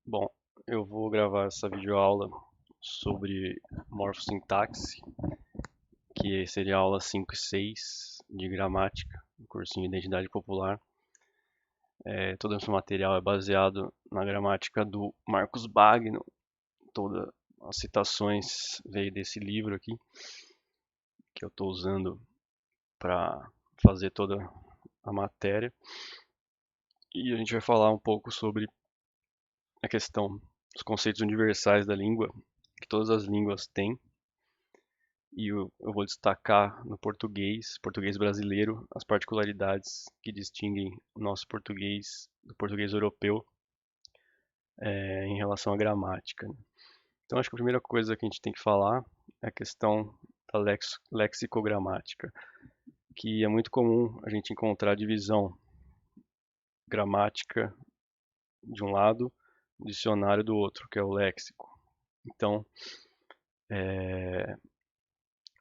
Bom, eu vou gravar essa videoaula sobre morfossintaxe, que seria a aula 5 e 6 de gramática, do cursinho de Identidade Popular. Todo esse material é baseado na gramática do Marcus Bagno. Todas as citações veio desse livro aqui, que eu estou usando para fazer toda a matéria. E a gente vai falar um pouco sobre a questão dos conceitos universais da língua, que todas as línguas têm. E eu vou destacar no português brasileiro, as particularidades que distinguem o nosso português do português europeu em relação à gramática. Então, acho que a primeira coisa que a gente tem que falar é a questão da lexicogramática, que é muito comum a gente encontrar a divisão gramática de um lado, dicionário do outro, que é o léxico. Então,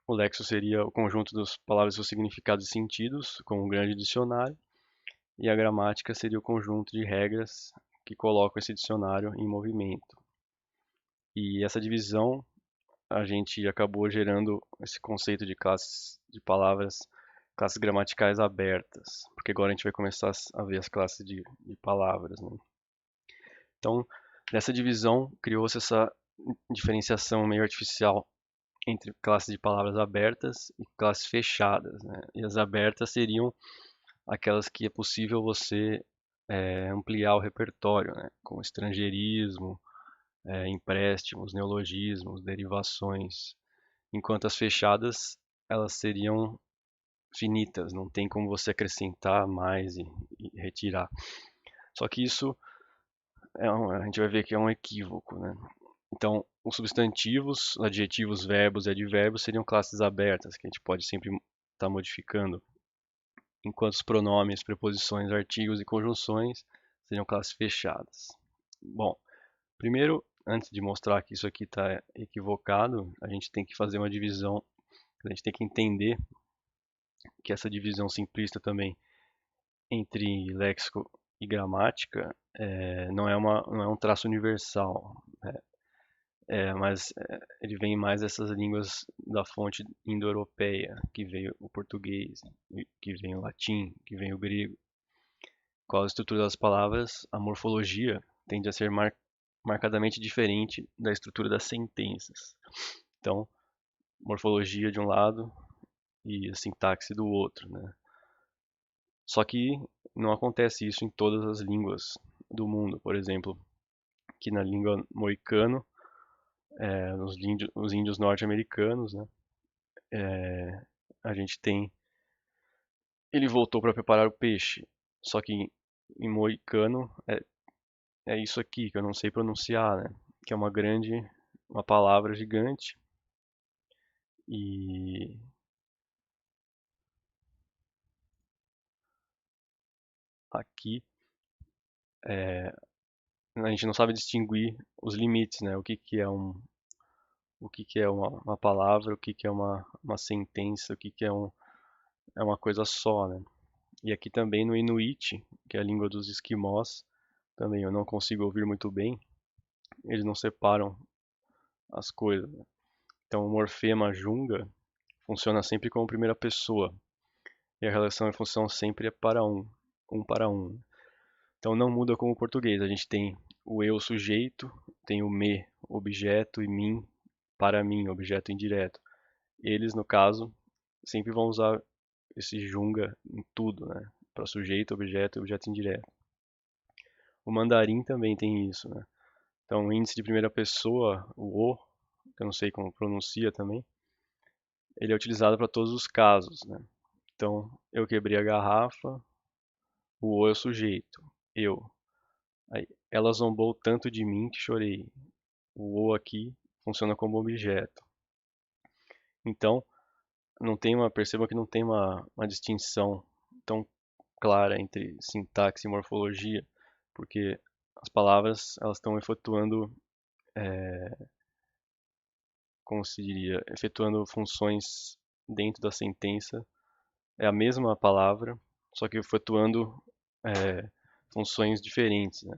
o léxico seria o conjunto das palavras, seus significados e sentidos, com um grande dicionário. E a gramática seria o conjunto de regras que colocam esse dicionário em movimento. E essa divisão, a gente acabou gerando esse conceito de classes de palavras, classes gramaticais abertas, porque agora a gente vai começar a ver as classes de palavras, né? Então, nessa divisão, criou-se essa diferenciação meio artificial entre classes de palavras abertas e classes fechadas, né? E as abertas seriam aquelas que é possível você ampliar o repertório, né? Com estrangeirismo, empréstimos, neologismos, derivações, enquanto as fechadas elas seriam finitas, não tem como você acrescentar mais e retirar. Só que isso a gente vai ver que é um equívoco, né? Então, os substantivos, adjetivos, verbos e advérbios seriam classes abertas, que a gente pode sempre estar modificando, enquanto os pronomes, preposições, artigos e conjunções seriam classes fechadas. Bom, primeiro, antes de mostrar que isso aqui está equivocado, a gente tem que fazer uma divisão, a gente tem que entender que essa divisão simplista também entre léxico e gramática não é um traço universal, né? Mas ele vem mais dessas línguas da fonte indo-europeia, que veio o português, que vem o latim, que vem o grego. Qual a estrutura das palavras, a morfologia tende a ser marcadamente diferente da estrutura das sentenças. Então, morfologia de um lado e a sintaxe do outro, né? Só que não acontece isso em todas as línguas do mundo. Por exemplo, que na língua moicano, os índios norte-americanos, né? A gente tem, ele voltou para preparar o peixe. Só que em moicano é isso aqui que eu não sei pronunciar, né? Que é uma palavra gigante e aqui a gente não sabe distinguir os limites, né? O que que é uma palavra, o que que é uma sentença, o que que é uma coisa só, né? E aqui também no Inuit, que é a língua dos esquimós, também eu não consigo ouvir muito bem, eles não separam as coisas, né? Então o morfema junga funciona sempre como primeira pessoa, e a relação e função sempre é para um para um. Então não muda como o português, a gente tem o eu sujeito, tem o me objeto e mim para mim, objeto indireto. Eles, no caso, sempre vão usar esse junga em tudo, né? Para sujeito, objeto e objeto indireto. O mandarim também tem isso, né? Então, o índice de primeira pessoa, o o, que eu não sei como pronuncia também, ele é utilizado para todos os casos, né? Então, eu quebrei a garrafa, o o é o sujeito, eu. Aí, ela zombou tanto de mim que chorei. O o aqui funciona como objeto. Então, perceba que não tem uma distinção tão clara entre sintaxe e morfologia, porque as palavras elas estão efetuando, como se diria, efetuando funções dentro da sentença. É a mesma palavra, só que efetuando funções diferentes, né?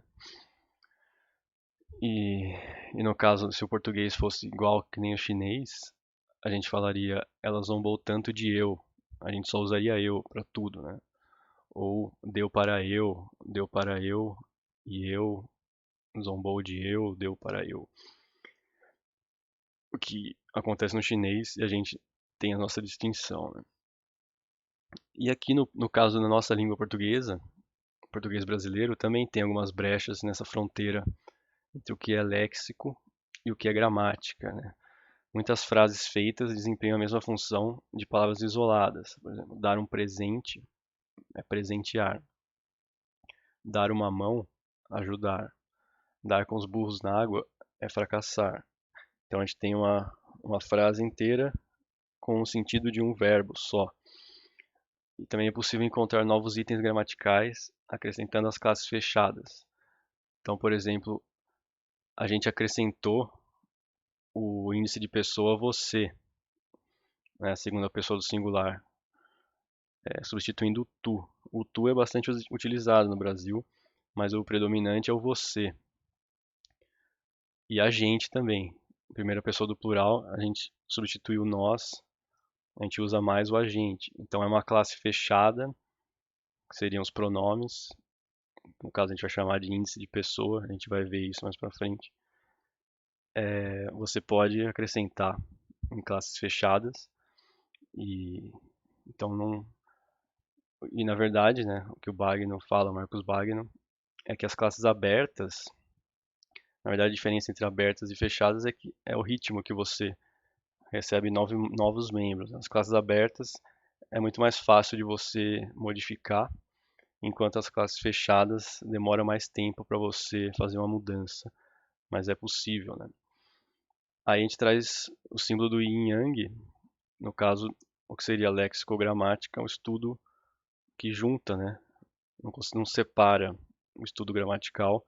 E, e no caso, se o português fosse igual que nem o chinês, a gente falaria ela zombou tanto de eu. A gente só usaria eu para tudo, né? Ou deu para eu, zombou de eu, deu para eu. O que acontece no chinês e a gente tem a nossa distinção, né? E aqui no caso da nossa língua portuguesa, português brasileiro, também tem algumas brechas nessa fronteira entre o que é léxico e o que é gramática, né? Muitas frases feitas desempenham a mesma função de palavras isoladas. Por exemplo, dar um presente é presentear. Dar uma mão, ajudar. Dar com os burros na água é fracassar. Então a gente tem uma frase inteira com o sentido de um verbo só. E também é possível encontrar novos itens gramaticais acrescentando as classes fechadas. Então, por exemplo, a gente acrescentou o índice de pessoa você, né, a segunda pessoa do singular, substituindo o tu. O tu é bastante utilizado no Brasil, mas o predominante é o você. E a gente também. Primeira pessoa do plural, a gente substitui o nós, a gente usa mais o agente. Então é uma classe fechada, que seriam os pronomes. No caso a gente vai chamar de índice de pessoa, a gente vai ver isso mais para frente. Você pode acrescentar em classes fechadas e então não. E na verdade, né, o que o Bagno fala, Marcos Bagno, é que as classes abertas, na verdade a diferença entre abertas e fechadas é que é o ritmo que você recebe novos membros. As classes abertas é muito mais fácil de você modificar, enquanto as classes fechadas demora mais tempo para você fazer uma mudança, mas é possível, né? Aí a gente traz o símbolo do yin yang, no caso, o que seria lexicogramática, é um estudo que junta, né? Não separa o estudo gramatical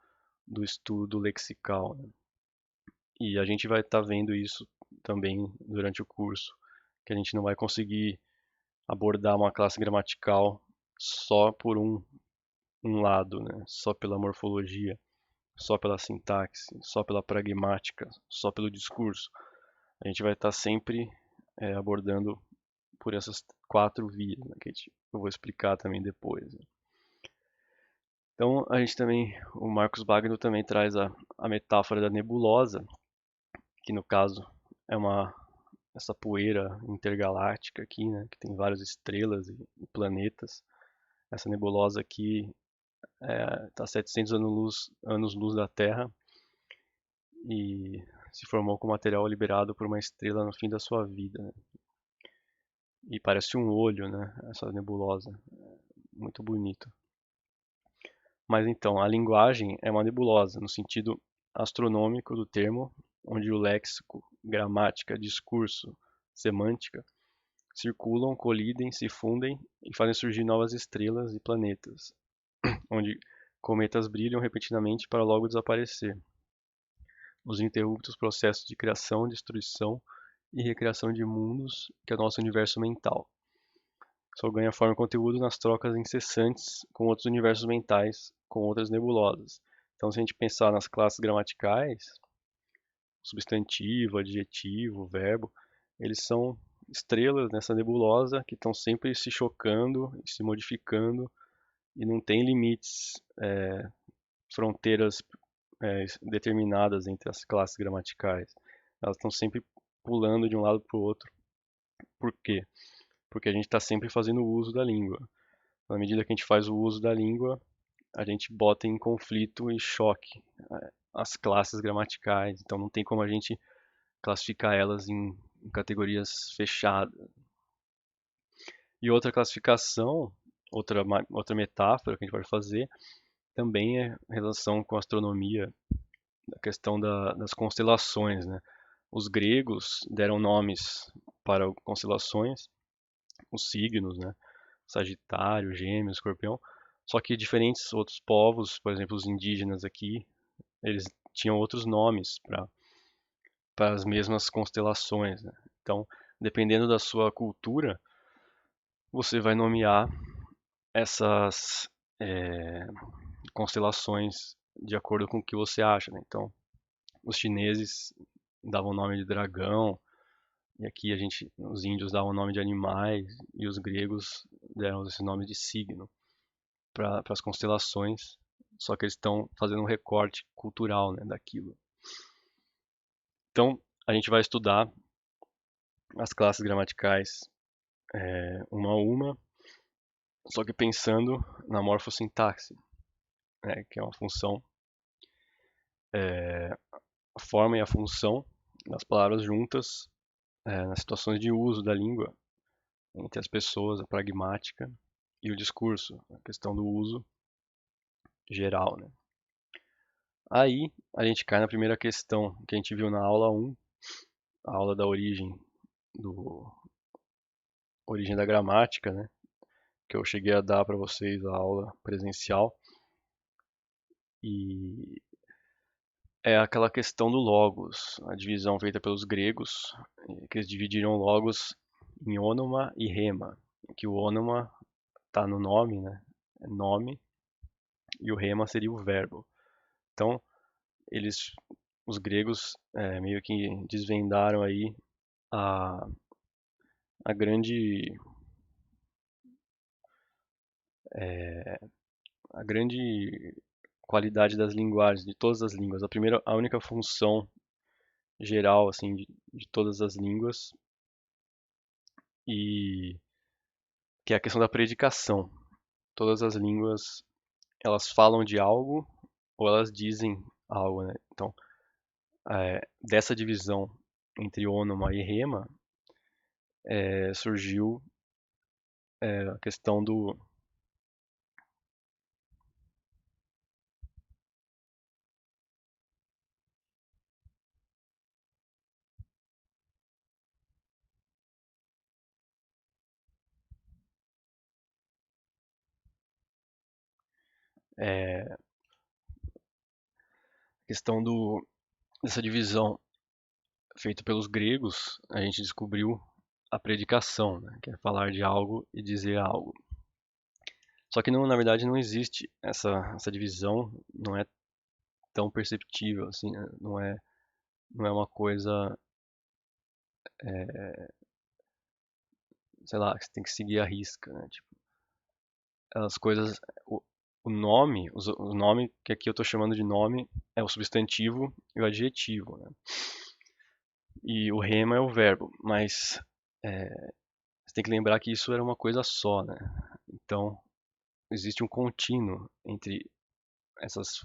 do estudo lexical, né? E a gente vai estar vendo isso também durante o curso, que a gente não vai conseguir abordar uma classe gramatical só por um lado, né? Só pela morfologia, só pela sintaxe, só pela pragmática, só pelo discurso. A gente vai estar sempre abordando por essas quatro vias, né, que eu vou explicar também depois, né? Então, a gente também, o Marcos Bagno também traz a metáfora da nebulosa, que no caso é essa poeira intergaláctica aqui, né, que tem várias estrelas e planetas. Essa nebulosa aqui está a 700 anos-luz da Terra e se formou com material liberado por uma estrela no fim da sua vida, né? E parece um olho, né, essa nebulosa. Muito bonito. Mas então, a linguagem é uma nebulosa, no sentido astronômico do termo, onde o léxico, gramática, discurso, semântica circulam, colidem, se fundem e fazem surgir novas estrelas e planetas, onde cometas brilham repentinamente para logo desaparecer. Os ininterruptos processos de criação, destruição e recriação de mundos que é o nosso universo mental. Só ganha forma e conteúdo nas trocas incessantes com outros universos mentais, com outras nebulosas. Então, se a gente pensar nas classes gramaticais, substantivo, adjetivo, verbo, eles são estrelas nessa nebulosa que estão sempre se chocando e se modificando e não tem limites, fronteiras determinadas entre as classes gramaticais. Elas estão sempre pulando de um lado para o outro. Por quê? Porque a gente está sempre fazendo uso da língua. Na medida que a gente faz o uso da língua, a gente bota em conflito e choque as classes gramaticais. Então não tem como a gente classificar elas em categorias fechadas. E outra classificação, outra metáfora que a gente pode fazer, também é em relação com a astronomia, a questão das constelações, né? Os gregos deram nomes para constelações, os signos, né? Sagitário, Gêmeos, Escorpião. Só que diferentes outros povos, por exemplo, os indígenas aqui, eles tinham outros nomes para as mesmas constelações, né? Então, dependendo da sua cultura, você vai nomear essas constelações de acordo com o que você acha, né? Então, os chineses davam nome de dragão, e aqui os índios davam nome de animais, e os gregos deram esse nome de signo para as constelações, só que eles estão fazendo um recorte cultural, né, daquilo. Então, a gente vai estudar as classes gramaticais uma a uma, só que pensando na morfossintaxe, né, que é uma função, a forma e a função das palavras juntas nas situações de uso da língua entre as pessoas, a pragmática e o discurso, a questão do uso geral, né? Aí a gente cai na primeira questão que a gente viu na aula 1, a aula da do origem da gramática, né? Que eu cheguei a dar para vocês a aula presencial. E é aquela questão do logos, a divisão feita pelos gregos, que eles dividiram logos em ônoma e rema, que o ônoma está no nome, né? É nome, e o rema seria o verbo. Então, eles, os gregos, meio que desvendaram aí a, a grande, a grande qualidade das linguagens, de todas as línguas. A única função geral, assim, de todas as línguas, e que é a questão da predicação. Todas as línguas, elas falam de algo ou elas dizem algo, né? Então, dessa divisão entre ônoma e rema, surgiu a questão é, questão dessa divisão feita pelos gregos. A gente descobriu a predicação, né? Que é falar de algo e dizer algo. Só que não, na verdade não existe essa divisão, não é tão perceptível assim, né? Não é uma coisa, sei lá, que você tem que seguir a risca, né? Tipo, as coisas, o, o nome que aqui eu estou chamando de nome é o substantivo e o adjetivo, né? E o rema é o verbo, mas você tem que lembrar que isso era uma coisa só, né? Então, existe um contínuo entre essas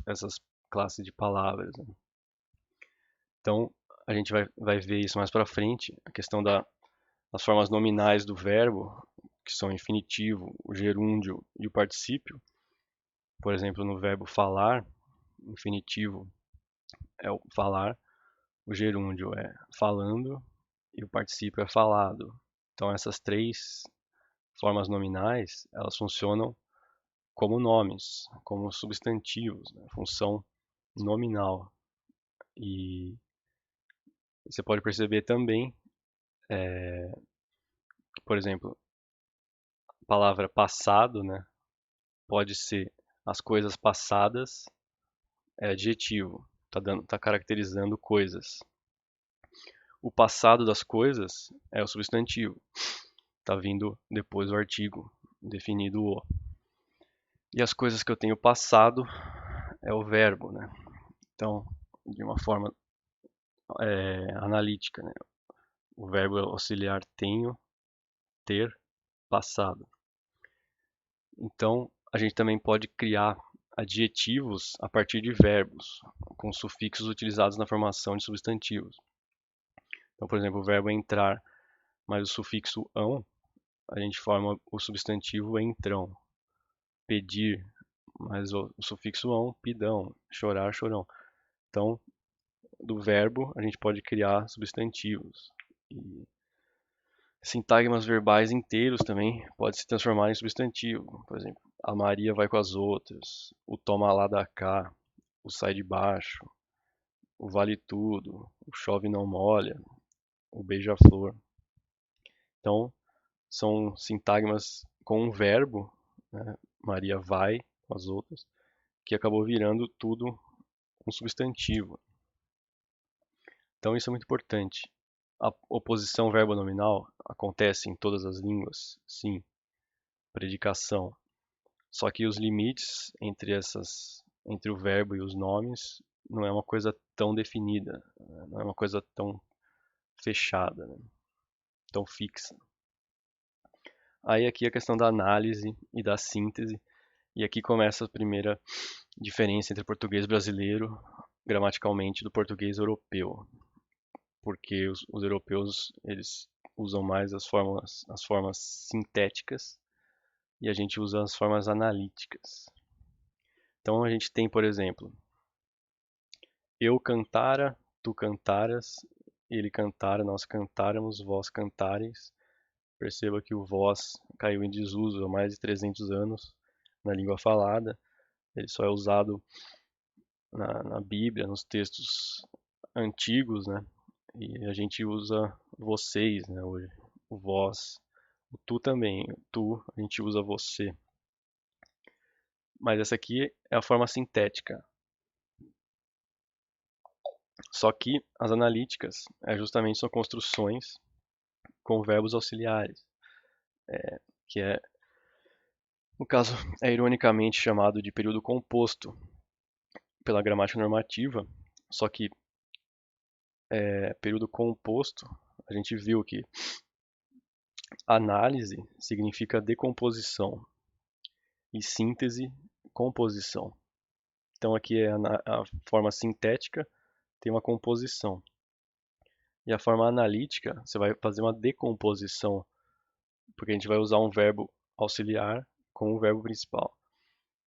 classes de palavras, né? Então, a gente vai ver isso mais para frente, a questão das formas nominais do verbo, que são o infinitivo, o gerúndio e o particípio. Por exemplo, no verbo falar, o infinitivo é o falar, o gerúndio é falando e o particípio é falado. Então, essas três formas nominais, elas funcionam como nomes, como substantivos, né? Função nominal. E você pode perceber também, que, por exemplo, a palavra passado, né, pode ser as coisas passadas, é adjetivo, tá caracterizando coisas. O passado das coisas é o substantivo, tá vindo depois o artigo, definido o. E as coisas que eu tenho passado é o verbo, né? Então, de uma forma analítica, né? O verbo auxiliar tenho, ter, passado. Então, a gente também pode criar adjetivos a partir de verbos, com sufixos utilizados na formação de substantivos. Então, por exemplo, o verbo entrar mais o sufixo ão, a gente forma o substantivo entrão. Pedir mais o sufixo ão, pidão. Chorar, chorão. Então, do verbo, a gente pode criar substantivos. E sintagmas verbais inteiros também pode se transformar em substantivo. Por exemplo, a Maria vai com as outras, o toma lá da cá, o sai de baixo, o vale tudo, o chove não molha, o beija-flor. Então, são sintagmas com um verbo, né? Maria vai com as outras, que acabou virando tudo um substantivo. Então isso é muito importante. A oposição verbo nominal acontece em todas as línguas? Sim. Predicação. Só que os limites entre o verbo e os nomes não é uma coisa tão definida, não é uma coisa tão fechada, né? Tão fixa. Aí aqui a questão da análise e da síntese, e aqui começa a primeira diferença entre o português brasileiro, gramaticalmente, do português europeu, porque os europeus eles usam mais as formas sintéticas e a gente usa as formas analíticas. Então a gente tem, por exemplo, eu cantara, tu cantaras, ele cantara, nós cantáramos, vós cantareis. Perceba que o vós caiu em desuso há mais de 300 anos na língua falada. Ele só é usado na Bíblia, nos textos antigos, né? E a gente usa vocês, né, hoje. O vós, o tu também. O tu, a gente usa você. Mas essa aqui é a forma sintética. Só que as analíticas justamente são construções com verbos auxiliares, que é, no caso, é ironicamente chamado de período composto pela gramática normativa, só que período composto, a gente viu que análise significa decomposição e síntese, composição. Então aqui é a forma sintética, tem uma composição. E a forma analítica, você vai fazer uma decomposição, porque a gente vai usar um verbo auxiliar com o verbo principal.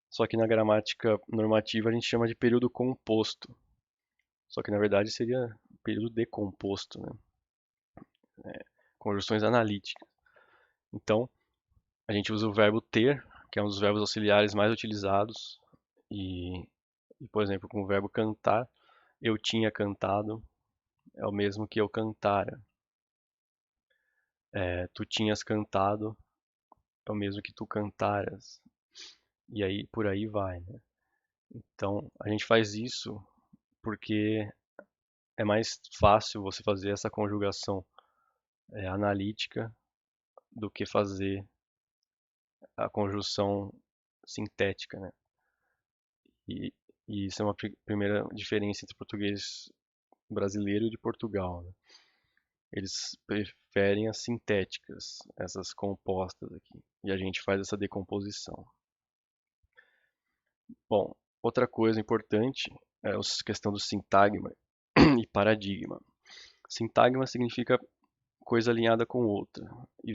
Só que na gramática normativa a gente chama de período composto. Só que na verdade seria período decomposto, né? Conjunções analíticas. Então, a gente usa o verbo ter, que é um dos verbos auxiliares mais utilizados, por exemplo, com o verbo cantar, eu tinha cantado, é o mesmo que eu cantara. Tu tinhas cantado, é o mesmo que tu cantaras. E aí por aí vai, né? Então, a gente faz isso porque é mais fácil você fazer essa conjugação analítica do que fazer a conjunção sintética, né? E, e isso é uma primeira diferença entre o português brasileiro e de Portugal, né? Eles preferem as sintéticas, essas compostas aqui, e a gente faz essa decomposição. Bom, outra coisa importante é a questão do sintagma e paradigma. Sintagma significa coisa alinhada com outra, e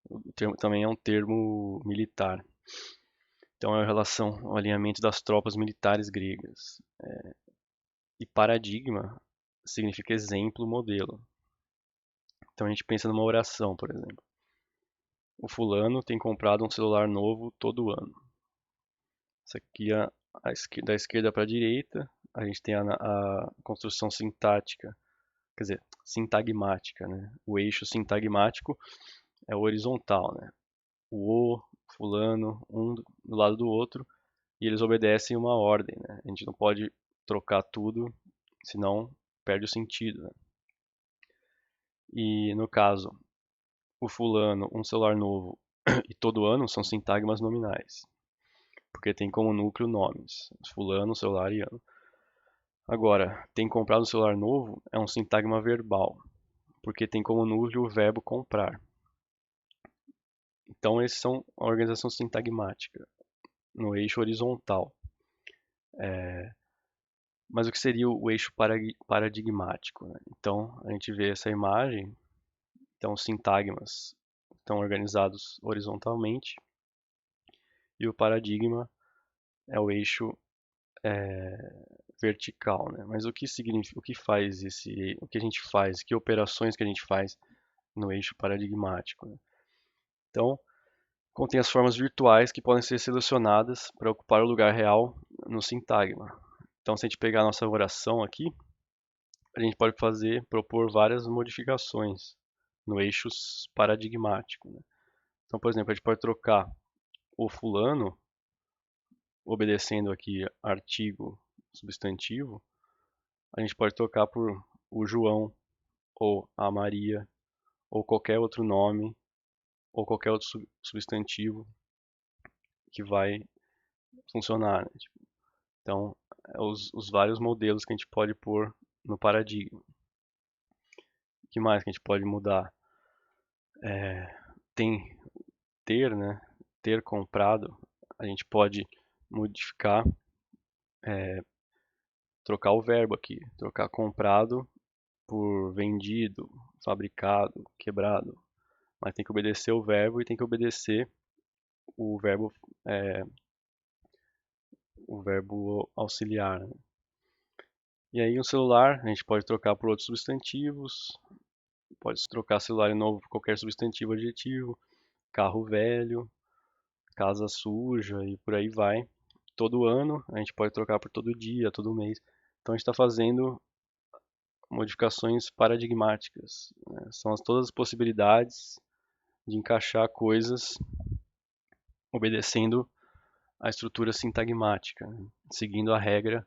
o termo também é um termo militar. Então é a relação, o alinhamento das tropas militares gregas. E paradigma significa exemplo, modelo. Então a gente pensa numa oração, por exemplo. O fulano tem comprado um celular novo todo ano. Isso aqui é da esquerda para a direita, a gente tem a construção sintática, quer dizer, sintagmática, né? O eixo sintagmático é o horizontal, né? O fulano, um do lado do outro, e eles obedecem uma ordem, né? A gente não pode trocar tudo, senão perde o sentido, né? E no caso, o fulano, um celular novo e todo ano são sintagmas nominais, porque tem como núcleo nomes, fulano, celular e ano. Agora, tem comprado um celular novo é um sintagma verbal, porque tem como núcleo o verbo comprar. Então, esses são a organização sintagmática, no eixo horizontal. Mas o que seria o eixo paradigmático, né? Então, a gente vê essa imagem, então os sintagmas estão organizados horizontalmente, e o paradigma é o eixo vertical, né? Mas o que significa, o que a gente faz, que operações que a gente faz no eixo paradigmático, né? Então, contém as formas virtuais que podem ser selecionadas para ocupar o lugar real no sintagma. Então, se a gente pegar a nossa oração aqui, a gente pode propor várias modificações no eixo paradigmático, né? Então, por exemplo, a gente pode trocar o fulano, obedecendo aqui artigo, substantivo, a gente pode trocar por o João, ou a Maria, ou qualquer outro nome, ou qualquer outro substantivo que vai funcionar, né? Então, os vários modelos que a gente pode pôr no paradigma. O que mais que a gente pode mudar? Tem ter, né? Ter comprado, a gente pode modificar, trocar o verbo aqui, trocar comprado por vendido, fabricado, quebrado. Mas tem que obedecer o verbo e tem que obedecer o verbo, é, o verbo auxiliar, né? E aí o celular a gente pode trocar por outros substantivos, pode trocar celular novo por qualquer substantivo adjetivo, carro velho, casa suja e por aí vai. Todo ano a gente pode trocar por todo dia, todo mês. Então a gente está fazendo modificações paradigmáticas, né? São todas as possibilidades de encaixar coisas obedecendo a estrutura sintagmática, né? Seguindo a regra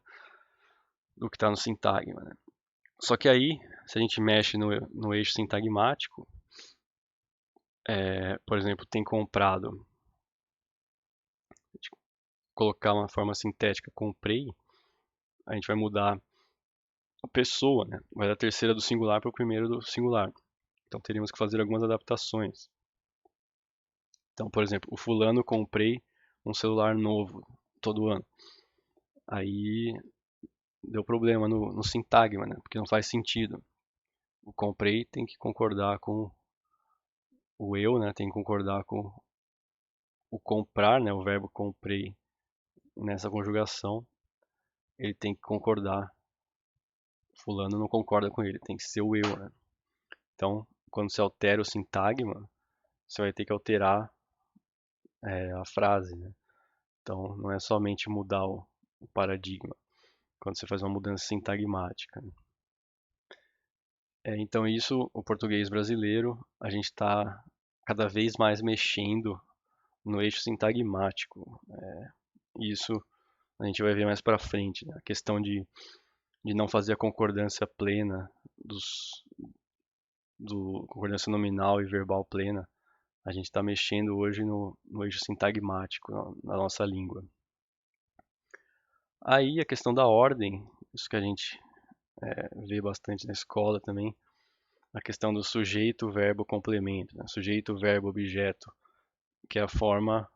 do que está no sintagma, né? Só que aí, se a gente mexe no eixo sintagmático, por exemplo, tem comprado, colocar uma forma sintética, comprei, a gente vai mudar a pessoa, né? Vai da terceira do singular para o primeiro do singular. Então teríamos que fazer algumas adaptações. Então, por exemplo, o fulano comprei um celular novo todo ano. Aí deu problema no sintagma, né? Porque não faz sentido. O comprei tem que concordar com o eu, né? Tem que concordar com o comprar, né? O verbo comprei nessa conjugação, ele tem que concordar. Fulano não concorda com ele, tem que ser o eu, né? Então, quando se altera o sintagma, você vai ter que alterar a frase, né? Então, não é somente mudar o paradigma, quando você faz uma mudança sintagmática, né? Então, isso, o português brasileiro, a gente está cada vez mais mexendo no eixo sintagmático. Isso a gente vai ver mais para frente, né? A questão de não fazer a concordância plena do concordância nominal e verbal plena. A gente está mexendo hoje no eixo sintagmático na nossa língua. Aí a questão da ordem, isso que a gente vê bastante na escola também, a questão do sujeito, verbo, complemento, né? Sujeito, verbo, objeto, que é a forma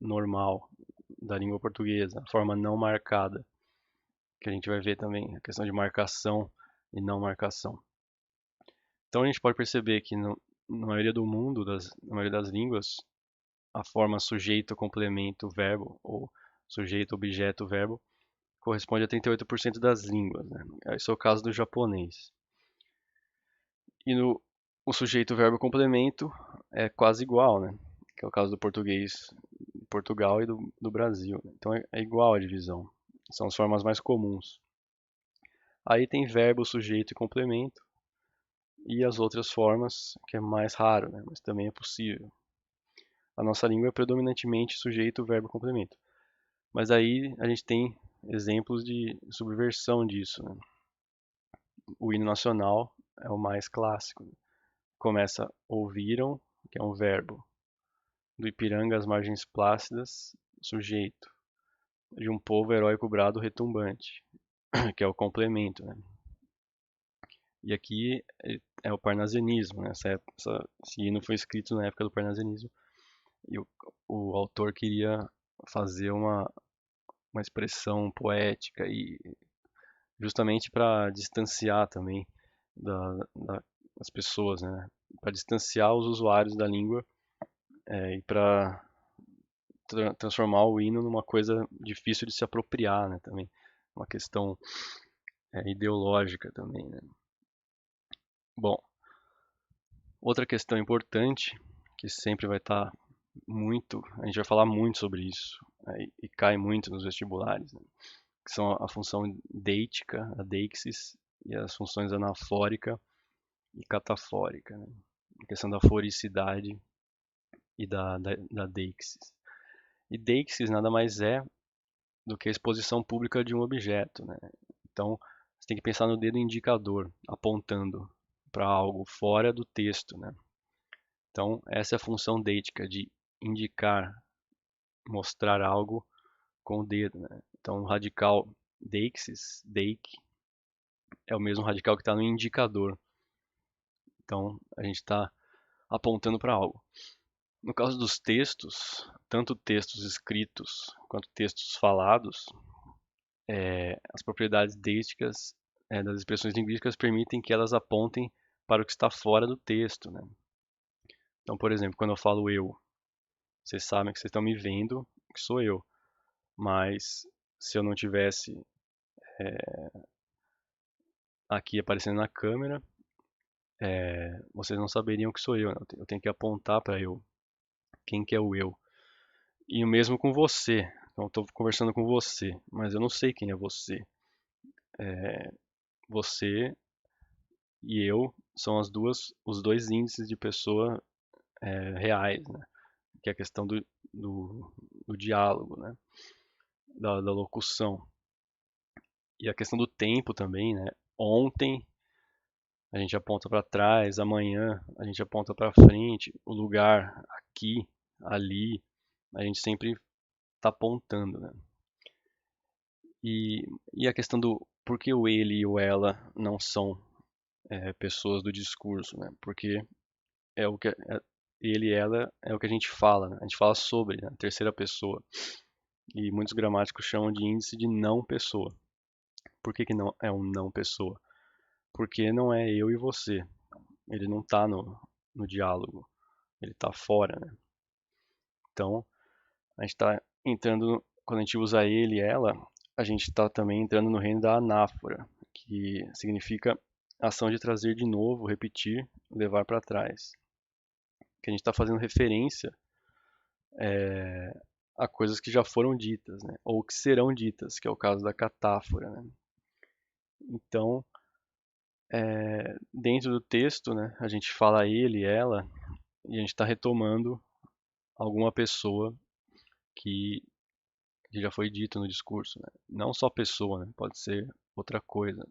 normal da língua portuguesa, a forma não marcada, que a gente vai ver também, a questão de marcação e não marcação. Então a gente pode perceber que na maioria do mundo, na maioria das línguas, a forma sujeito, complemento, verbo, ou sujeito, objeto, verbo, corresponde a 38% das línguas, né? Esse é o caso do japonês. E o sujeito, verbo, complemento é quase igual, né? Que é o caso do português de Portugal e do Brasil, né? Então é igual a divisão. São as formas mais comuns. Aí tem verbo, sujeito e complemento. E as outras formas, que é mais raro, né? Mas também é possível. A nossa língua é predominantemente sujeito, verbo, complemento. Mas aí a gente tem exemplos de subversão disso, né? O hino nacional é o mais clássico. Começa ouviram, que é um verbo. Do Ipiranga às margens plácidas, sujeito. De um povo heróico brado retumbante, que é o complemento, né? E aqui é o parnasianismo, né? Esse hino foi escrito na época do parnasianismo e o autor queria fazer uma expressão poética e justamente para distanciar também das pessoas, né? Para distanciar os usuários da língua e para transformar o hino numa coisa difícil de se apropriar, né? Também uma questão ideológica também, né? Bom, outra questão importante que sempre vai estar a gente vai falar muito sobre isso e cai muito nos vestibulares, né? Que são a função deítica, a deixis, e as funções anafórica e catafórica, né? A questão da foricidade e da deixis. E deixis nada mais é do que a exposição pública de um objeto, né? Então, você tem que pensar no dedo indicador, apontando para algo fora do texto, né? Então, essa é a função deítica, de indicar, mostrar algo com o dedo, né? Então, o radical deixis, deik, é o mesmo radical que está no indicador. Então, a gente está apontando para algo. No caso dos textos, tanto textos escritos quanto textos falados, as propriedades deísticas das expressões linguísticas permitem que elas apontem para o que está fora do texto, né? Então, por exemplo, quando eu falo eu, vocês sabem que vocês estão me vendo, que sou eu. Mas se eu não tivesse aqui aparecendo na câmera, vocês não saberiam que sou eu, né? Eu tenho que apontar para eu, quem que é o eu. E o mesmo com você. Então, eu estou conversando com você, mas eu não sei quem é você. Você e eu são os dois índices de pessoa reais, né? Que é a questão do diálogo, né? Da locução. E a questão do tempo também, né? Ontem a gente aponta para trás, amanhã a gente aponta para frente, o lugar aqui, ali, a gente sempre está apontando, né? E a questão do por que o ele e o ela não são pessoas do discurso, né? Porque é o que ele e ela é o que a gente fala, né? A gente fala sobre, né? Terceira pessoa. E muitos gramáticos chamam de índice de não pessoa. Por que que não é um não pessoa? Porque não é eu e você. Ele não está no diálogo. Ele está fora, né? Então, a gente está entrando, quando a gente usa ele e ela, a gente está também entrando no reino da anáfora, que significa ação de trazer de novo, repetir, levar para trás. Que a gente está fazendo referência a coisas que já foram ditas, né? Ou que serão ditas, que é o caso da catáfora, né? Então, dentro do texto, né, a gente fala ele, ela, e a gente está retomando alguma pessoa que que já foi dito no discurso, né? Não só pessoa, né? Pode ser outra coisa.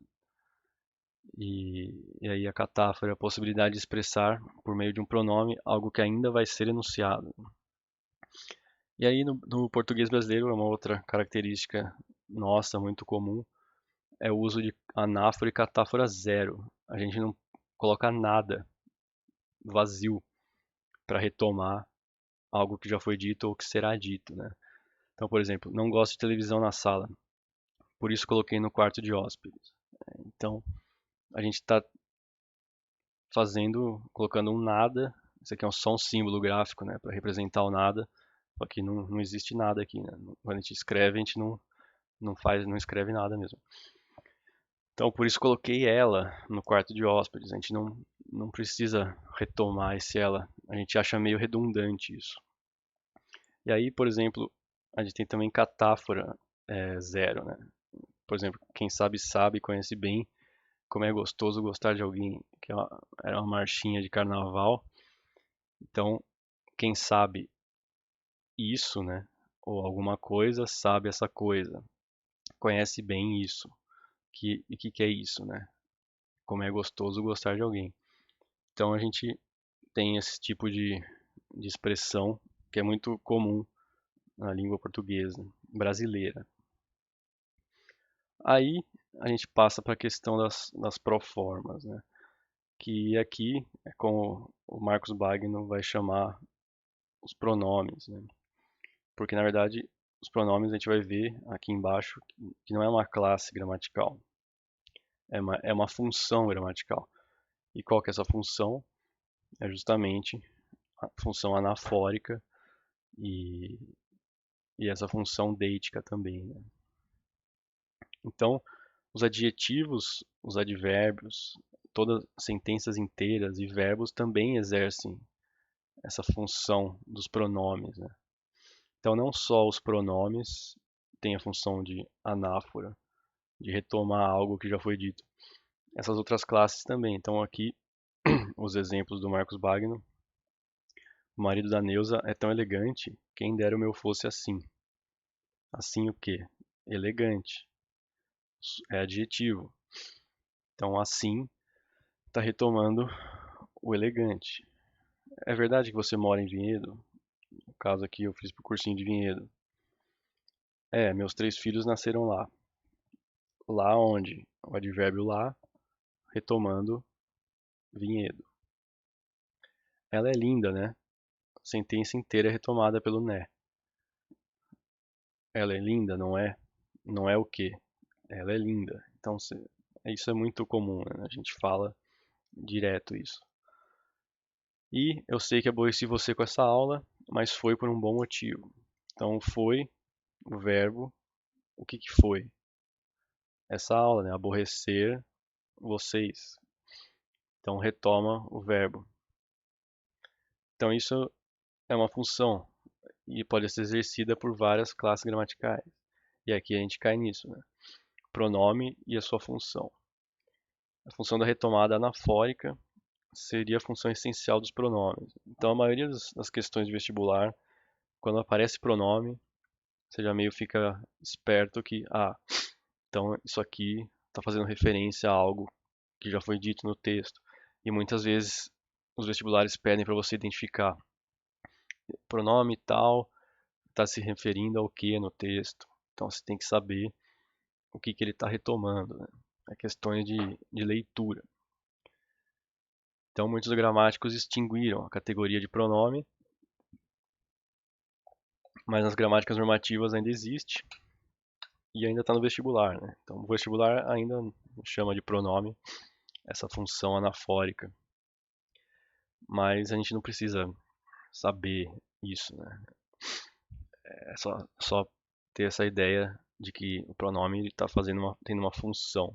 E aí a catáfora é a possibilidade de expressar, por meio de um pronome, algo que ainda vai ser enunciado. E aí no português brasileiro, é uma outra característica nossa, muito comum, é o uso de anáfora e catáfora zero. A gente não coloca nada vazio para retomar algo que já foi dito ou que será dito, né? Então, por exemplo, não gosto de televisão na sala, por isso coloquei no quarto de hóspedes. Então, a gente está colocando um nada. Isso aqui é só um símbolo gráfico, né, para representar o nada. Só que não existe nada aqui, né? Quando a gente escreve, a gente não escreve nada mesmo. Então, por isso coloquei ela no quarto de hóspedes. A gente não precisa retomar esse ela. A gente acha meio redundante isso. E aí, por exemplo, a gente tem também catáfora zero, né? Por exemplo, quem sabe sabe, conhece bem como é gostoso gostar de alguém, que era uma marchinha de carnaval. Então, quem sabe isso, né? Ou alguma coisa, sabe essa coisa. Conhece bem isso. E o que é isso, né? Como é gostoso gostar de alguém. Então a gente tem esse tipo de expressão que é muito comum na língua portuguesa brasileira. Aí a gente passa para a questão das proformas, né? Que aqui é como o Marcos Bagno vai chamar os pronomes, né? Porque na verdade os pronomes a gente vai ver aqui embaixo que não é uma classe gramatical, é uma função gramatical. E qual que é essa função? É justamente a função anafórica e, e essa função deítica também, né? Então, os adjetivos, os advérbios, todas sentenças inteiras e verbos também exercem essa função dos pronomes, né? Então, não só os pronomes têm a função de anáfora, de retomar algo que já foi dito. Essas outras classes também. Então, aqui, os exemplos do Marcos Bagno. O marido da Neuza é tão elegante, quem dera o meu fosse assim. Assim o quê? Elegante. é adjetivo. Então, assim, está retomando o elegante. É verdade que você mora em Vinhedo? No caso aqui, eu fiz pro cursinho de Vinhedo. É, meus 3 filhos nasceram lá. Lá onde? O advérbio lá, retomando Vinhedo. Ela é linda, né? A sentença inteira é retomada pelo né. Ela é linda, não é? Não é o quê? Ela é linda. Então, isso é muito comum, né? A gente fala direto isso. E eu sei que aborreci você com essa aula, mas foi por um bom motivo. Então, foi o verbo. O que que foi? Essa aula, né? Aborrecer vocês. Então, retoma o verbo. Então, isso é uma função e pode ser exercida por várias classes gramaticais. E aqui a gente cai nisso, né? Pronome e a sua função. A função da retomada anafórica seria a função essencial dos pronomes. Então, a maioria das questões de vestibular, quando aparece pronome, você já meio fica esperto que, então isso aqui está fazendo referência a algo que já foi dito no texto. E muitas vezes os vestibulares pedem para você identificar pronome tal, está se referindo ao que no texto. Então você tem que saber o que ele está retomando, né? É questões de leitura. Então muitos gramáticos extinguiram a categoria de pronome, mas nas gramáticas normativas ainda existe e ainda está no vestibular, né? Então o vestibular ainda chama de pronome essa função anafórica, mas a gente não precisa saber isso, né? É só ter essa ideia de que o pronome está tendo uma função.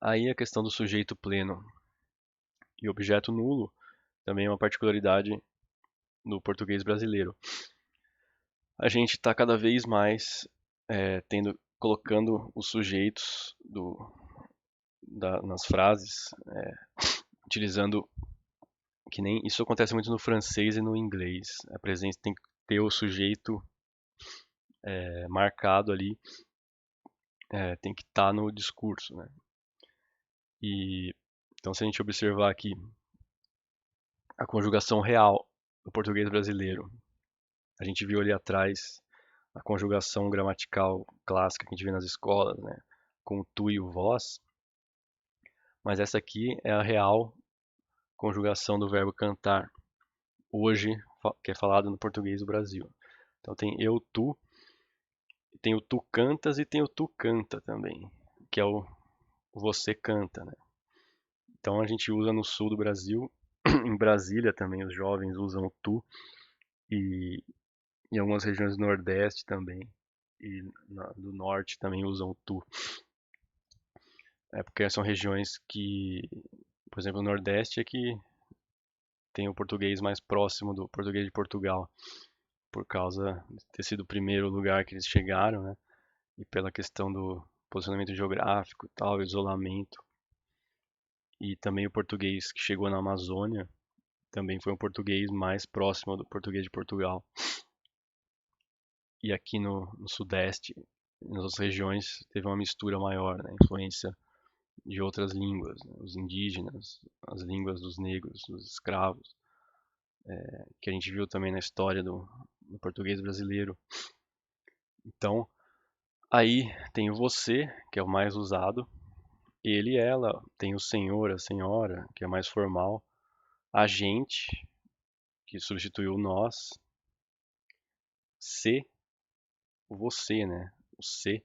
Aí a questão do sujeito pleno e objeto nulo também é uma particularidade do português brasileiro. A gente está cada vez mais colocando os sujeitos nas frases, utilizando que nem isso acontece muito no francês e no inglês. A presença tem que ter o sujeito marcado ali, tem que estar no discurso, né? E então se a gente observar aqui a conjugação real do português brasileiro, a gente viu ali atrás a conjugação gramatical clássica que a gente vê nas escolas, né? Com o tu e o vós, mas essa aqui é a real conjugação do verbo cantar, hoje, que é falado no português do Brasil. Então tem eu, tu, tem o tu cantas e tem o tu canta também, que é o você canta, né? Então a gente usa no sul do Brasil, em Brasília também os jovens usam o tu, e em algumas regiões do Nordeste também, e do Norte também usam o tu. É porque são regiões que, por exemplo, o Nordeste é que tem o português mais próximo do português de Portugal, por causa de ter sido o primeiro lugar que eles chegaram, né? E pela questão do posicionamento geográfico e tal, isolamento. E também o português que chegou na Amazônia também foi um português mais próximo do português de Portugal. E aqui no Sudeste, nas outras regiões, teve uma mistura maior, né? Influência de outras línguas, né? Os indígenas, as línguas dos negros, dos escravos, que a gente viu também na história do português brasileiro. Então, aí tem o você, que é o mais usado, ele e ela, tem o senhor, a senhora, que é mais formal, a gente, que substituiu o nós, se, o você, né? O se,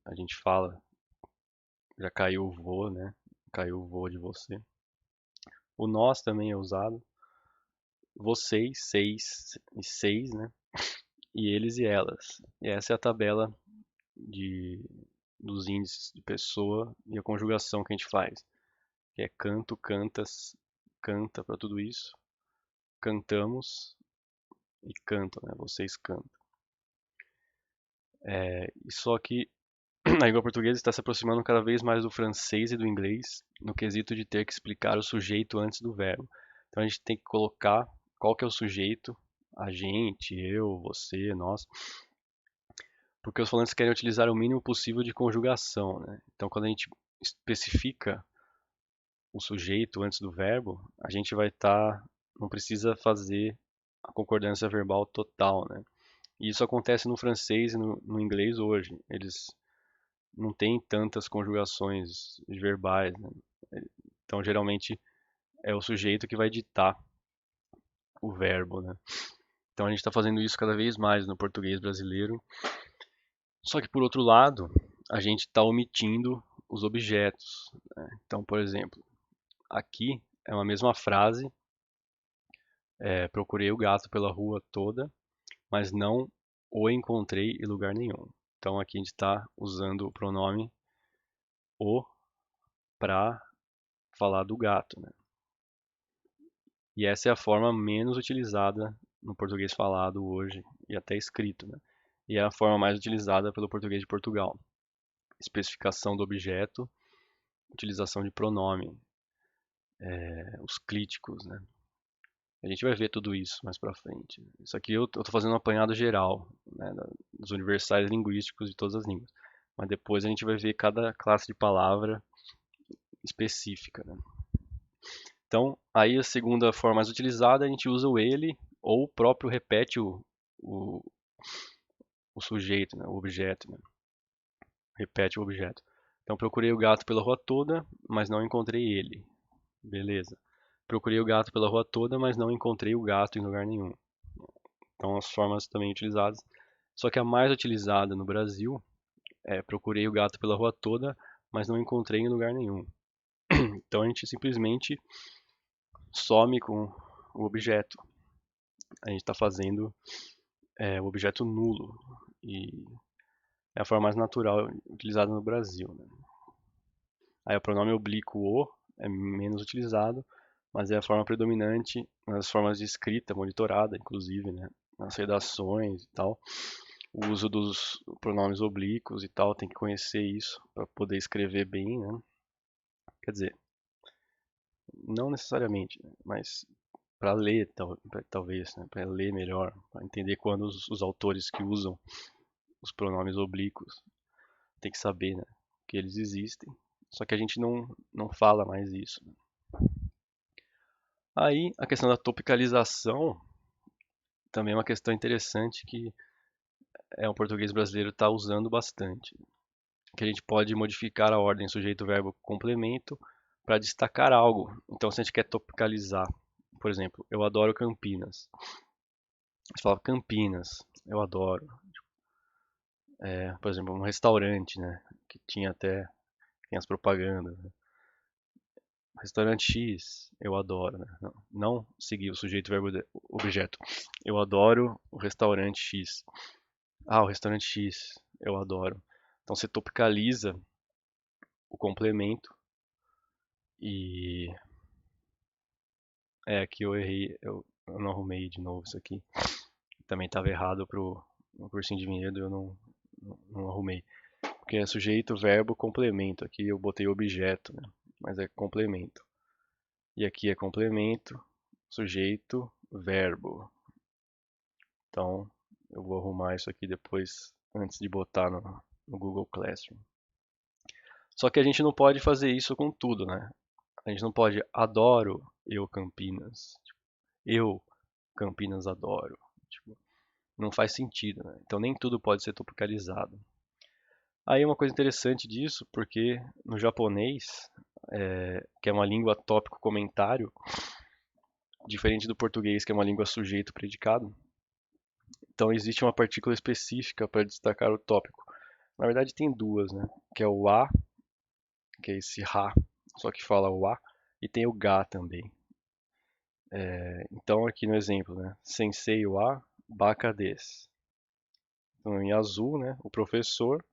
a gente fala, já caiu o vô, né? Caiu o vô de você. O nós também é usado. Vocês, seis e seis, né? E eles e elas. E essa é a tabela de, dos índices de pessoa e a conjugação que a gente faz. Que é canto, cantas, canta para tudo isso. Cantamos e cantam, né? Vocês cantam. E só que a língua portuguesa está se aproximando cada vez mais do francês e do inglês no quesito de ter que explicar o sujeito antes do verbo. Então a gente tem que colocar qual que é o sujeito, a gente, eu, você, nós, Porque os falantes querem utilizar o mínimo possível de conjugação, né? Então, quando a gente especifica o sujeito antes do verbo, a gente vai estar, não precisa fazer a concordância verbal total, né? E isso acontece no francês e no inglês hoje. Eles não têm tantas conjugações verbais, né? Então, geralmente, é o sujeito que vai ditar o verbo, né? Então, a gente está fazendo isso cada vez mais no português brasileiro. Só que, por outro lado, a gente está omitindo os objetos, né? Então, por exemplo, aqui é uma mesma frase, procurei o gato pela rua toda, mas não o encontrei em lugar nenhum. Então, aqui a gente está usando o pronome o para falar do gato, né? E essa é a forma menos utilizada no português falado hoje e até escrito, né? E é a forma mais utilizada pelo português de Portugal. Especificação do objeto, utilização de pronome, os clíticos, né? A gente vai ver tudo isso mais pra frente. Isso aqui eu tô fazendo um apanhado geral, né, dos universais linguísticos de todas as línguas. Mas depois a gente vai ver cada classe de palavra específica, né? Então, aí a segunda forma mais utilizada, a gente usa o ele ou o próprio repete o, o sujeito, né, o objeto, né? Repete o objeto. Então, procurei o gato pela rua toda, mas não encontrei ele. Beleza. Procurei o gato pela rua toda, mas não encontrei o gato em lugar nenhum. Então, as formas também utilizadas. Só que a mais utilizada no Brasil é procurei o gato pela rua toda, mas não encontrei em lugar nenhum. Então, a gente simplesmente some com o objeto. A gente está fazendo o objeto nulo. E é a forma mais natural utilizada no Brasil, né? Aí o pronome oblíquo o é menos utilizado, mas é a forma predominante nas formas de escrita monitorada, inclusive, né? Nas redações e tal. O uso dos pronomes oblíquos e tal, tem que conhecer isso para poder escrever bem, né? Quer dizer, não necessariamente, né? Mas para ler, talvez, né? Para ler melhor, para entender quando os autores que usam os pronomes oblíquos, tem que saber, né? Que eles existem. Só que a gente não fala mais isso, né? Aí a questão da topicalização também é uma questão interessante que o português brasileiro está usando bastante. Que a gente pode modificar a ordem sujeito, verbo, complemento para destacar algo. Então, se a gente quer topicalizar, por exemplo, eu adoro Campinas. Você fala Campinas, eu adoro. Por exemplo, um restaurante, né? Que tinha até tem as propagandas, né? Restaurante X, eu adoro, né? Não seguir o sujeito, verbo, objeto. Eu adoro o restaurante X. Ah, o restaurante X, eu adoro. Então você topicaliza o complemento e aqui eu errei, eu não arrumei de novo isso aqui. Também estava errado no cursinho de vinhedo, eu não arrumei. Porque é sujeito, verbo, complemento. Aqui eu botei objeto, né? Mas é complemento. E aqui é complemento, sujeito, verbo. Então eu vou arrumar isso aqui depois, antes de botar no Google Classroom. Só que a gente não pode fazer isso com tudo, né? A gente não pode adoro eu Campinas. Eu Campinas adoro. Tipo, não faz sentido, né? Então nem tudo pode ser tropicalizado. Aí uma coisa interessante disso, porque no japonês, que é uma língua tópico-comentário, diferente do português, que é uma língua sujeito-predicado, então existe uma partícula específica para destacar o tópico. Na verdade tem duas, né? Que é o a, que é esse ha, só que fala o a, e tem o ga também. Então aqui no exemplo, né? Sensei wa baka desu. Então em azul, né? O professor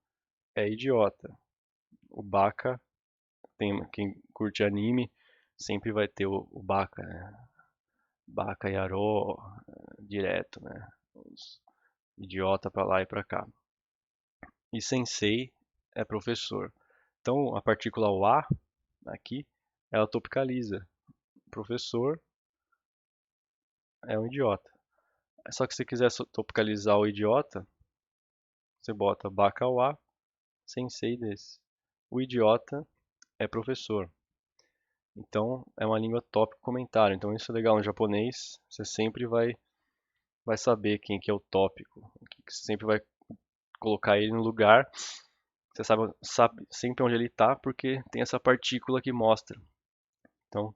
é idiota. O baka, quem curte anime sempre vai ter o baka, né? Baka Yaro direto, né? Os idiota pra lá e pra cá. E sensei é professor. Então a partícula wa aqui, ela topicaliza. Professor é um idiota. Só que se você quiser topicalizar o idiota, você bota baka wa sensei desu. O idiota é professor. Então, é uma língua tópico comentário. Então, isso é legal no japonês. Você sempre vai saber quem que é o tópico. Você sempre vai colocar ele no lugar. Você sabe sempre onde ele está, porque tem essa partícula que mostra. Então,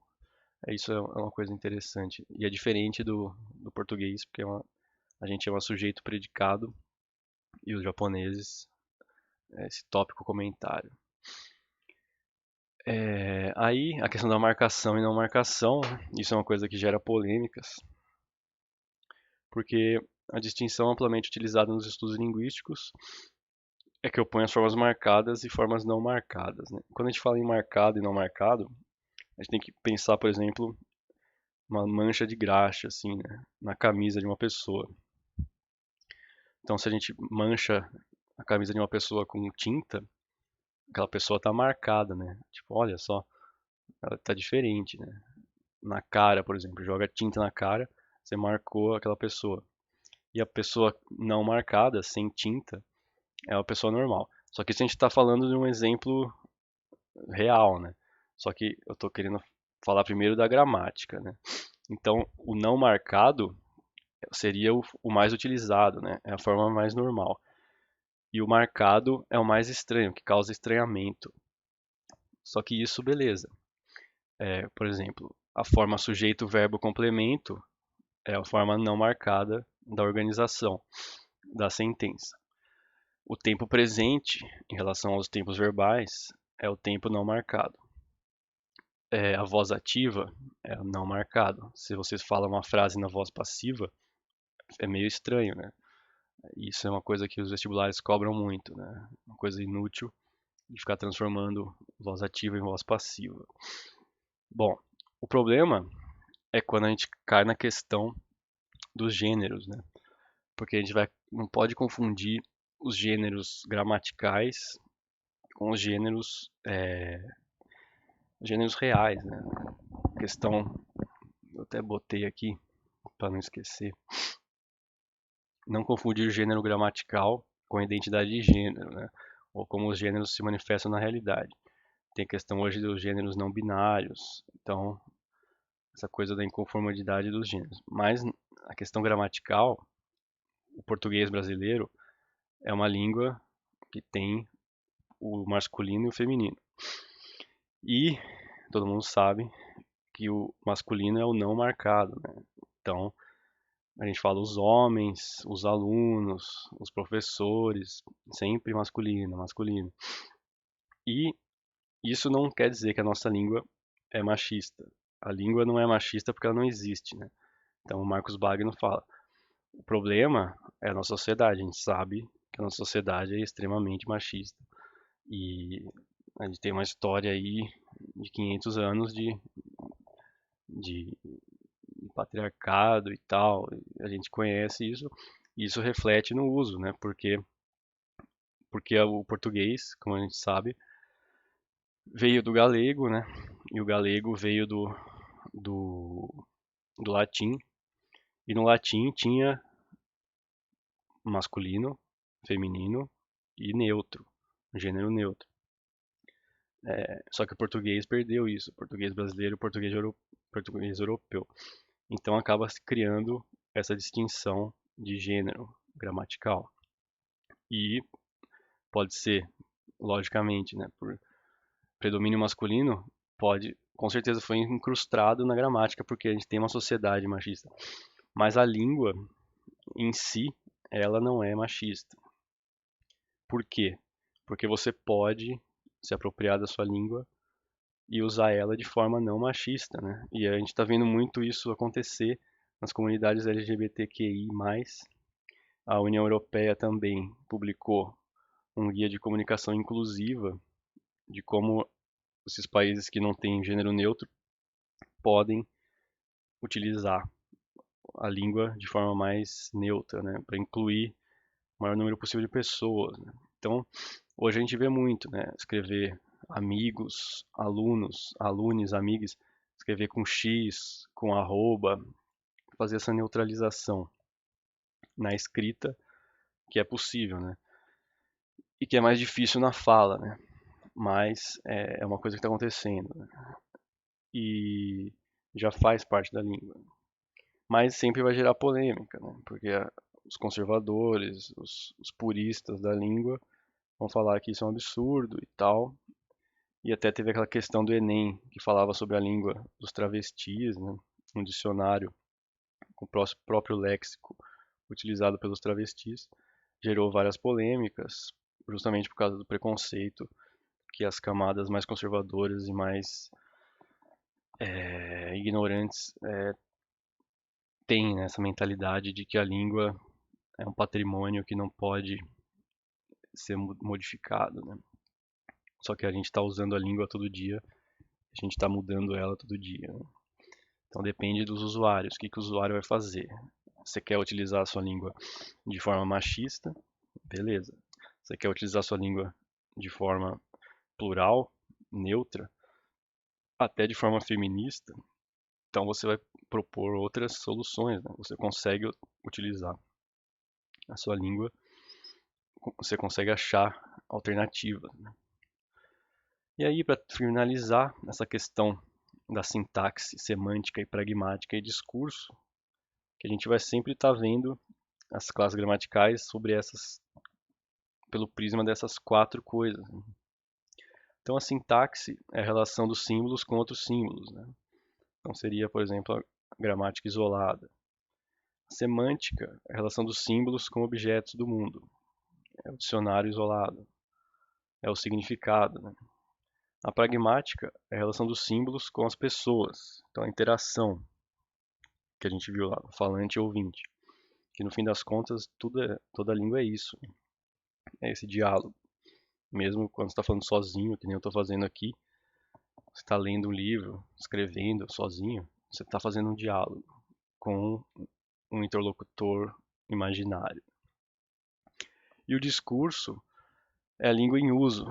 isso é uma coisa interessante. E é diferente do português, porque a gente chama sujeito predicado e os japoneses é esse tópico comentário. Aí, a questão da marcação e não marcação, isso é uma coisa que gera polêmicas, porque a distinção amplamente utilizada nos estudos linguísticos é que opõe as formas marcadas e formas não marcadas, né? Quando a gente fala em marcado e não marcado, a gente tem que pensar, por exemplo, uma mancha de graxa, assim, né, na camisa de uma pessoa. Então, se a gente mancha a camisa de uma pessoa com tinta, aquela pessoa está marcada, né? Tipo, olha só, ela está diferente, né? Na cara, por exemplo, joga tinta na cara, você marcou aquela pessoa. E a pessoa não marcada, sem tinta, é uma pessoa normal. Só que isso a gente está falando de um exemplo real, né? Só que eu estou querendo falar primeiro da gramática, né? Então, o não marcado seria o mais utilizado, né? É a forma mais normal. E o marcado é o mais estranho, que causa estranhamento. Só que isso, beleza. Por exemplo, a forma sujeito, verbo, complemento é a forma não marcada da organização da sentença. O tempo presente, em relação aos tempos verbais, é o tempo não marcado. A voz ativa é o não marcado. Se você fala uma frase na voz passiva, é meio estranho, né? Isso é uma coisa que os vestibulares cobram muito, né? Uma coisa inútil de ficar transformando voz ativa em voz passiva. Bom, o problema é quando a gente cai na questão dos gêneros, né? Porque a gente não pode confundir os gêneros gramaticais com os gêneros reais, né? A questão, eu até botei aqui para não esquecer, não confundir o gênero gramatical com a identidade de gênero, né? Ou como os gêneros se manifestam na realidade. Tem a questão hoje dos gêneros não binários, então essa coisa da inconformidade dos gêneros. Mas a questão gramatical, o português brasileiro é uma língua que tem o masculino e o feminino. E todo mundo sabe que o masculino é o não marcado, né? Então, a gente fala os homens, os alunos, os professores, sempre masculino, masculino. E isso não quer dizer que a nossa língua é machista. A língua não é machista porque ela não existe, né? Então, o Marcos Bagno fala: o problema é a nossa sociedade. A gente sabe que a nossa sociedade é extremamente machista. E a gente tem uma história aí de 500 anos de patriarcado e tal. A gente conhece isso. E isso reflete no uso, né? Porque o português, como a gente sabe, veio do galego, né? E o galego veio do, do latim. E no latim tinha masculino, feminino e neutro, gênero neutro. Só que o português perdeu isso, o português brasileiro, o português europeu. Então acaba se criando essa distinção de gênero gramatical. E pode ser, logicamente, né, por predomínio masculino, pode, com certeza foi incrustado na gramática, porque a gente tem uma sociedade machista. Mas a língua em si, ela não é machista. Por quê? Porque você pode se apropriar da sua língua e usar ela de forma não machista, né? E a gente está vendo muito isso acontecer nas comunidades LGBTQI+. A União Europeia também publicou um guia de comunicação inclusiva de como esses países que não têm gênero neutro podem utilizar a língua de forma mais neutra, né? Para incluir o maior número possível de pessoas, né? Então, hoje a gente vê muito, né? Escrever amigos, alunos, alunos, amigos, escrever com X, com arroba, fazer essa neutralização na escrita, que é possível, né? e que é mais difícil na fala, né? Mas é uma coisa que está acontecendo, né? E já faz parte da língua. Mas sempre vai gerar polêmica, né? Porque os conservadores, os puristas da língua vão falar que isso é um absurdo e tal. E até teve aquela questão do Enem, que falava sobre a língua dos travestis, né? Um dicionário com o próprio léxico utilizado pelos travestis, gerou várias polêmicas, justamente por causa do preconceito que as camadas mais conservadoras e mais ignorantes têm, né? Essa mentalidade de que a língua é um patrimônio que não pode ser modificado, né? Só que a gente está usando a língua todo dia, a gente está mudando ela todo dia, né? Então depende dos usuários, o que o usuário vai fazer. Você quer utilizar a sua língua de forma machista? Beleza. Você quer utilizar a sua língua de forma plural, neutra, até de forma feminista? Então você vai propor outras soluções, né? Você consegue utilizar a sua língua, você consegue achar alternativas, né? E aí, para finalizar essa questão da sintaxe semântica e pragmática e discurso, que a gente vai sempre estar vendo as classes gramaticais sobre essas, pelo prisma dessas quatro coisas, né? Então a sintaxe é a relação dos símbolos com outros símbolos, né? Então seria, por exemplo, a gramática isolada. A semântica é a relação dos símbolos com objetos do mundo. É o dicionário isolado. É o significado, né? A pragmática é a relação dos símbolos com as pessoas. Então a interação que a gente viu lá, falante e ouvinte. Que no fim das contas toda língua é isso. É esse diálogo. Mesmo quando você está falando sozinho, que nem eu estou fazendo aqui, você está lendo um livro, escrevendo sozinho, você está fazendo um diálogo com um interlocutor imaginário. E o discurso é a língua em uso,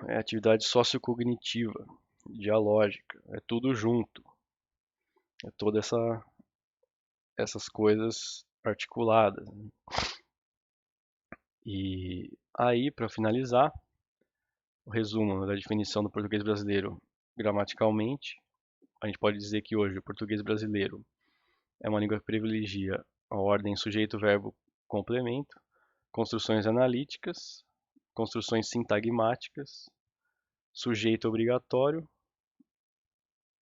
é a atividade sociocognitiva, dialógica, é tudo junto, é toda essas coisas articuladas. E aí, para finalizar, o resumo da definição do português brasileiro gramaticalmente, a gente pode dizer que hoje o português brasileiro é uma língua que privilegia a ordem sujeito, verbo, complemento, construções analíticas, construções sintagmáticas, sujeito obrigatório,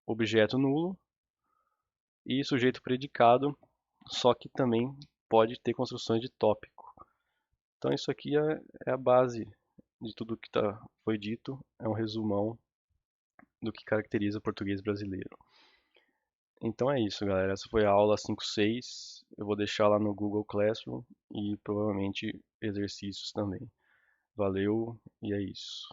objeto nulo e sujeito predicado, só que também pode ter construções de tópico. Então isso aqui é a base de tudo que foi dito, é um resumão do que caracteriza o português brasileiro. Então é isso, galera. Essa foi a aula 5.6. Eu vou deixar lá no Google Classroom e provavelmente exercícios também. Valeu e é isso.